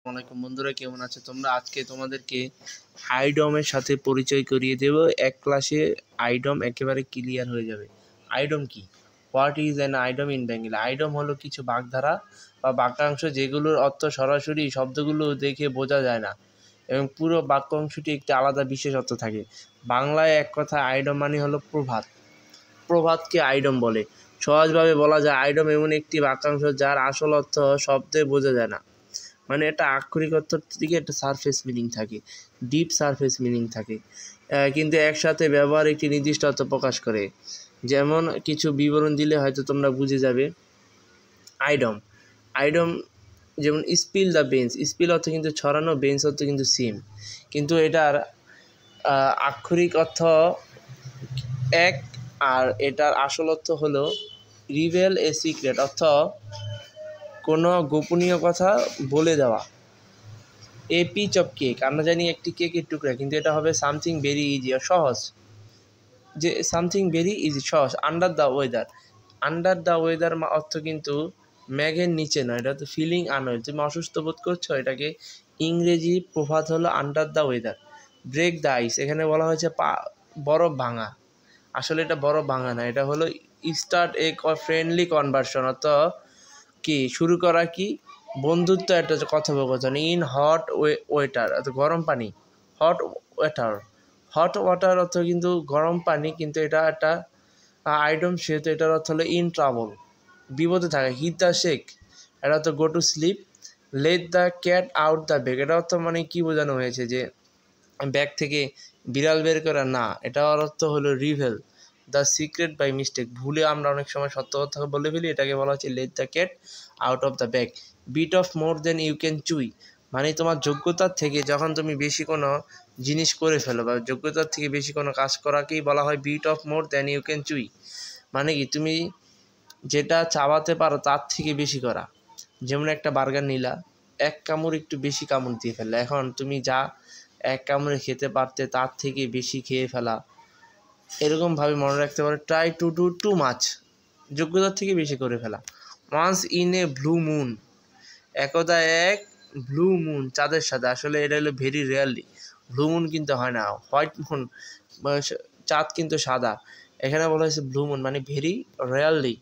আসসালামু আলাইকুম বন্ধুরা, কেমন আছো তোমরা? আজকে তোমাদেরকে আইডমের সাথে পরিচয় করিয়ে দেব। এক ক্লাসে আইডম একেবারে ক্লিয়ার হয়ে যাবে। আইডম কি? What is an idiom in Bengali? Idiom হলো কিছু বাগধারা বা বাক্যাংশ যেগুলোর অর্থ সরাসরি শব্দগুলো দেখে বোঝা যায় না এবং পুরো বাক্যাংশটি একটি আলাদা বিশেষ অর্থ থাকে। বাংলায় এক কথা আইডম মানে হলো প্রভাত। প্রভাতকে আইডম বলে। সহজভাবে বলা যায় আইডম এমন একটি বাক্যাংশ যার আসল অর্থ শব্দে বোঝা যায় না, মানে এটা আক্ষরিক অর্থের দিকে একটা সারফেস মিনিং থাকে, ডিপ সারফেস মিনিং থাকে, কিন্তু একসাথে ব্যবহার একটি নির্দিষ্ট অর্থ প্রকাশ করে। যেমন কিছু বিবরণ দিলে হয়তো তোমরা বুঝে যাবে। আইডম আইডম যেমন স্পিল দ্য বেঞ্চ, স্পিল অর্থ কিন্তু ছড়ানো, বেঞ্চ অর্থ কিন্তু সিম, কিন্তু এটার আক্ষরিক অর্থ এক, আর এটার আসল অর্থ হলো রিভেল এ সিক্রেট, অর্থ কোনো গোপনীয় কথা বলে দেওয়া। এ পিচ অফ কেক, আমরা জানি একটি কেকের টুকরা, কিন্তু এটা হবে সামথিং ভেরি ইজি, সহজ, যে সামথিং ভেরি ইজি, সহজ। Under the weather, under the weather অর্থ কিন্তু ম্যাঘের নিচে নয়, এটা তো ফিলিং আনওয়েল, তুমি অসুস্থ বোধ করছো, এটাকে ইংরেজি প্রভাত হলো under the weather. Break the ice, এখানে বলা হয়েছে বরফ ভাঙা, আসলে এটা বরফ ভাঙা না, এটা হলো স্টার্ট এ ফ্রেন্ডলি কনভারসন, অর্থ কি শুরু করা, কি বন্ধুত্ব, একটা কথোপকথন। ইন হট ওয়েটার, গরম পানি, হট ওয়াটার, হট ওয়াটার অর্থ কিন্তু গরম পানি, কিন্তু এটা একটা আইডম, সেহেতু এটার অর্থ হলো ইন ট্রাবল, বিপদে থাকে। হিট দ্য শেক, এটা অর্থ go to sleep. Late the cat out the bag, এটা অর্থ মানে কি বোঝানো হয়েছে, যে ব্যাগ থেকে বিড়াল বের করা না, এটার অর্থ হলো reveal the secret by mistake, ভুলে আমরা অনেক সময় সত্য কথা বলে ফেলি, এটাকে বলা হচ্ছে let the cat out of the bag. Bite off more than you can chew, মানে তোমার যোগ্যতার থেকে যখন তুমি বেশি কোনো জিনিস করে ফেলো বা যোগ্যতার থেকে বেশি কোনো কাজ করাকেই বলা হয় bite off more than you can chew, মানে কি তুমি যেটা চাবাতে পারো তার থেকে বেশি করা। যেমন একটা বার্গার নিলা, এক কামড় একটু বেশি কামড় দিয়ে ফেললে, এখন তুমি যা এক কামড়ে খেতে পারতে তার থেকে বেশি খেয়ে ফেলা, এরকমভাবে মনে রাখতে পারো। Try to do too much, যোগ্যতার থেকে বেশি করে ফেলা। Once in a blue moon, একদা এক ব্লু মুন, চাঁদের সাথে, আসলে এটা হলো ভেরি রেয়ারলি, ব্লু মুন কিন্তু হয় না, হোয়াইট মুন, চাঁদ কিন্তু সাদা, এখানে বলা হয়েছে ব্লু মুন, মানে ভেরি রেয়ারলি।